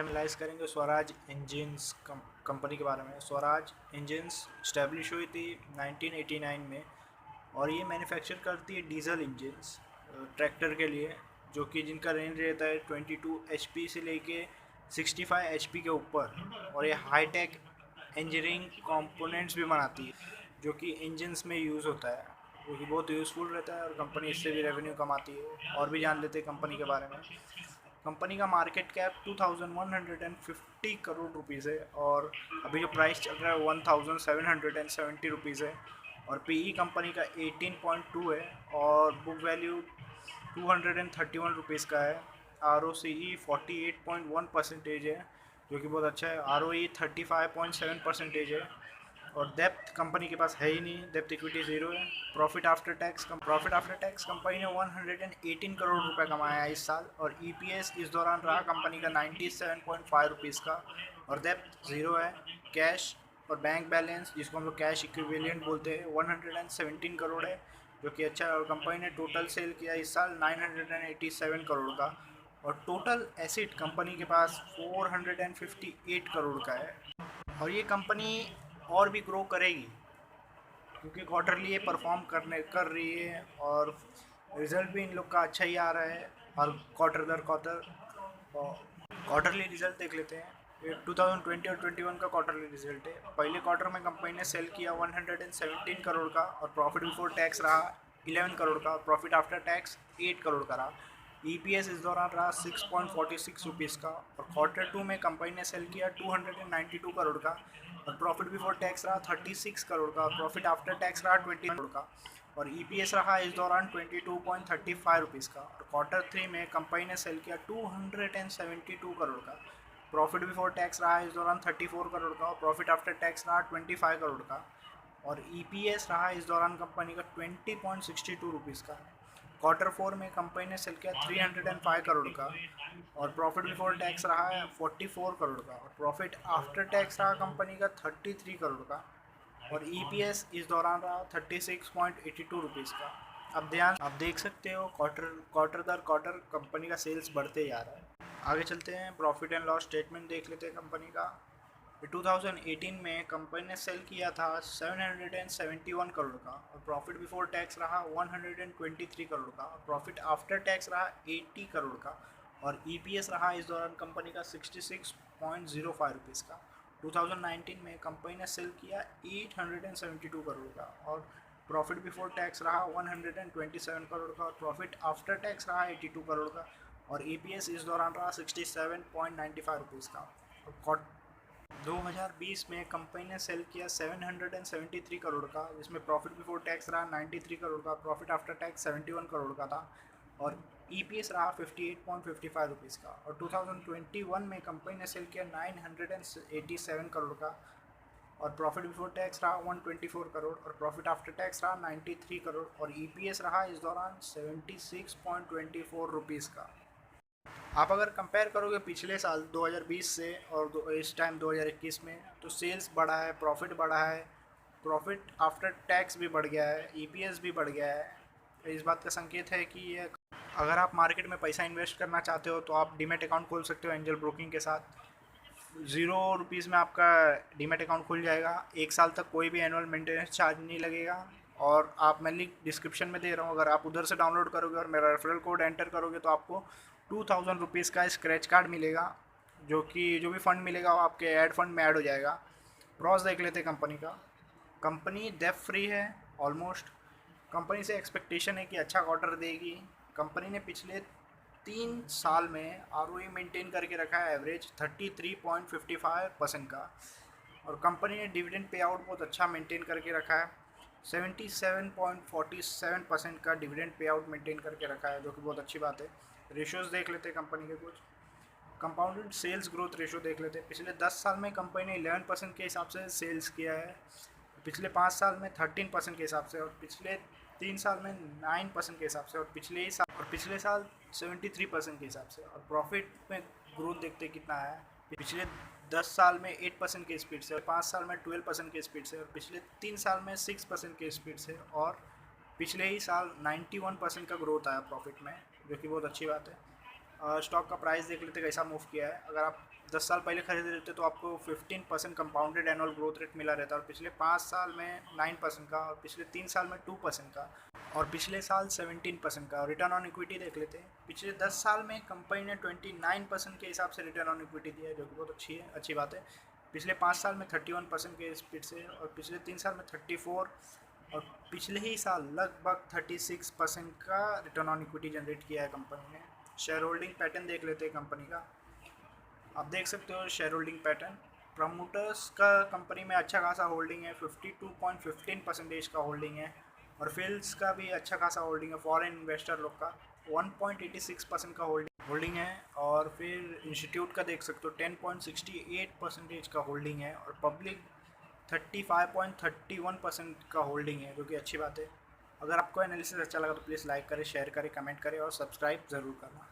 Analyse करेंगे Swaraj engines company के बारे में। स्वराज इंजन्स स्टैब्लिश हुई थी 1989 में और ये मैन्युफैक्चर करती है डीजल इंजन्स ट्रैक्टर के लिए, जो कि जिनका रेंज रहता है 22 HP से लेके 65 HP के ऊपर। और ये हाईटेक इंजीनियरिंग कंपोनेंट्स भी बनाती है जो कि इंजन्स में यूज़ होता है, जो कि बहुत यूज़फुल रहता है और कंपनी इससे भी रेवेन्यू कमाती है। और भी जान लेते हैं कंपनी के बारे में। कंपनी का मार्केट कैप 2150 करोड़ रुपीज़ है और अभी जो प्राइस चल रहा है 1770 रुपीज़ है। और पीई कंपनी का 18.2 है और बुक वैल्यू 231 रुपीज़ का है। ROCE 48.1% है, जो कि बहुत अच्छा है। ROE 35.7% है। और डेप्थ कंपनी के पास है ही नहीं, डेप्थ इक्विटी ज़ीरो है। प्रॉफिट आफ्टर टैक्स कंपनी ने 118 करोड़ रुपए कमाया है इस साल। और EPS इस दौरान रहा कंपनी का 97.5 रुपीज़ का। और डेप्थ ज़ीरो है। कैश और बैंक बैलेंस, जिसको हम लोग कैश इक्विवेलेंट बोलते हैं, 117 करोड़ है, जो कि अच्छा है। और कंपनी ने टोटल सेल किया इस साल 987 करोड़ का। और टोटल एसेट कंपनी के पास 458 करोड़ का है। और ये कंपनी और भी ग्रो करेगी क्योंकि क्वार्टरली ये परफॉर्म कर रही है और रिज़ल्ट भी इन लोग का अच्छा ही आ रहा है। और क्वार्टर दर क्वार्टर क्वार्टरली रिजल्ट देख लेते हैं। ये 2020 और 21 का क्वार्टरली रिजल्ट है। पहले क्वार्टर में कंपनी ने सेल किया 117 करोड़ का और प्रॉफिट बिफोर टैक्स रहा 11 करोड़ का और प्रॉफिट आफ्टर टैक्स 8 करोड़ का रहा। EPS इस दौरान रहा 6.46 रुपीज़ का। और क्वार्टर 2 में कंपनी ने सेल किया 292 करोड़ का और प्रॉफिट बिफोर टैक्स रहा 36 करोड़ का और प्रॉफिट आफ्टर टैक्स रहा 20 करोड़ का। और EPS रहा इस दौरान 22.35 रुपीज़ का। और क्वार्टर 3 में कंपनी ने सेल किया 272 करोड़ का। प्रॉफिट बिफोर टैक्स रहा इस दौरान 34 करोड़ का और प्रॉफिट आफ्टर टैक्स रहा 25 करोड़ का। और EPS रहा इस दौरान कंपनी का 20.62 रुपीज़ का। क्वार्टर 4 में कंपनी ने सेल किया 305 करोड़ का और प्रॉफिट बिफोर टैक्स रहा है 44 करोड़ का और प्रॉफिट आफ्टर टैक्स रहा कंपनी का 33 करोड़ का। और EPS इस दौरान रहा 36.82 रुपीज़ का। अब देख सकते हो क्वार्टर दर क्वार्टर कंपनी का सेल्स बढ़ते जा रहा है। आगे चलते हैं, प्रॉफिट एंड लॉस स्टेटमेंट देख लेते हैं कंपनी का। 2018 में कंपनी ने सेल किया था 771 करोड़ का और प्रॉफिट बिफोर टैक्स रहा 123 करोड़ का और प्रॉफिट आफ्टर टैक्स रहा 80 करोड़ का। और EPS रहा इस दौरान कंपनी का 66.05 रुपीज़ का। 2019 में कंपनी ने सेल किया 872 करोड़ का और प्रॉफिट बिफोर टैक्स रहा 127 करोड़ का और प्रॉफिट आफ्टर टैक्स रहा 82 करोड़ का। और EPS इस दौरान रहा 67.95 रुपीज़ का। और 2020 में कंपनी ने सेल किया 773 करोड़ का, जिसमें प्रॉफिट बिफोर टैक्स रहा 93 करोड़ का, प्रॉफिट आफ्टर टैक्स 71 करोड़ का था। और EPS रहा 58.55 रुपीज़ का। और 2021 में कंपनी ने सेल किया 987 करोड़ का और प्रॉफिट बिफोर टैक्स रहा 124 करोड़ और प्रॉफिट आफ्टर टैक्स रहा 93 करोड़। और EPS रहा इस दौरान 76.24 रुपीज़ का। आप अगर कंपेयर करोगे पिछले साल 2020 से और इस टाइम 2021 में, तो सेल्स बढ़ा है, प्रॉफिट बढ़ा है, प्रॉफिट आफ्टर टैक्स भी बढ़ गया है, EPS भी बढ़ गया है। तो इस बात का संकेत है कि ये अगर आप मार्केट में पैसा इन्वेस्ट करना चाहते हो तो आप डीमैट अकाउंट खोल सकते हो एंजल ब्रोकिंग के साथ। 0 रुपीज़ में आपका डीमैट अकाउंट खुल जाएगा। 1 साल तक कोई भी एनुअल मेंटेनेंस चार्ज नहीं लगेगा। और आप मैं लिंक डिस्क्रिप्शन में दे रहा हूँ, अगर आप उधर से डाउनलोड करोगे और मेरा रेफरल कोड एंटर करोगे तो आपको 2000 रुपीज़ का स्क्रैच कार्ड मिलेगा, जो भी फंड मिलेगा वो आपके ऐड फंड में ऐड हो जाएगा। प्रॉस देख लेते हैं कंपनी का। कंपनी डेब्ट फ्री है ऑलमोस्ट। कंपनी से एक्सपेक्टेशन है कि अच्छा क्वार्टर देगी। कंपनी ने पिछले 3 साल में ROE मेंटेन करके रखा है एवरेज 33.55% का। और कंपनी ने डिविडेंड पे आउट बहुत अच्छा मेंटेन करके रखा है, 77.47% का डिविडेंड पे आउट मेंटेन करके रखा है, जो कि बहुत अच्छी बात है। रेशियोज़ देख लेते हैं कंपनी के कुछ। कंपाउंडेड सेल्स ग्रोथ रेशियो देख लेते हैं। पिछले 10 साल में कंपनी ने 11% के हिसाब से सेल्स किया है, पिछले 5 साल में 13% के हिसाब से, और पिछले 3 साल में 9% के हिसाब से, और पिछले साल 73% के हिसाब से। और प्रॉफिट में ग्रोथ देखते कितना है, पिछले 10 साल में 8% के स्पीड से, और 5 साल में 12% के स्पीड से, और पिछले 3 साल में 6% के स्पीड से। और पिछले ही साल 91% का ग्रोथ आया प्रॉफिट में, जो कि बहुत अच्छी बात है। स्टॉक का प्राइस देख लेते कैसा मूव किया है। अगर आप 10 साल पहले खरीद लेते तो आपको 15% कंपाउंडेड एनुअल ग्रोथ रेट मिला रहता है, और पिछले 5 साल में 9% का, और पिछले 3 साल में 2% का, और पिछले साल 17% का। रिटर्न ऑन इक्विटी देख लेते हैं, पिछले 10 साल में कंपनी ने 29% के हिसाब से रिटर्न ऑन इक्विटी दिया है, जो कि बहुत अच्छी बात है। पिछले 5 साल में 31% के स्पीड से, और पिछले 3 साल में 34, और पिछले ही साल लगभग 36% का रिटर्न ऑन इक्विटी जनरेट किया है कंपनी ने। शेयर होल्डिंग पैटर्न देख लेते हैं कंपनी का। आप देख सकते हो शेयर होल्डिंग पैटर्न, प्रमोटर्स का कंपनी में अच्छा खासा होल्डिंग है, 52.15% का होल्डिंग है, और फिल्स का भी अच्छा खासा होल्डिंग है, फॉरेन इन्वेस्टर लोग का 1.86% का होल्डिंग है। और फिर इंस्टीट्यूट का देख सकते हो 10.68% का होल्डिंग है, और पब्लिक 35.31% का होल्डिंग है, जो कि अच्छी बात है। अगर आपको एनालिसिस अच्छा लगा तो प्लीज़ लाइक करें, शेयर करें, कमेंट करें और सब्सक्राइब ज़रूर करना।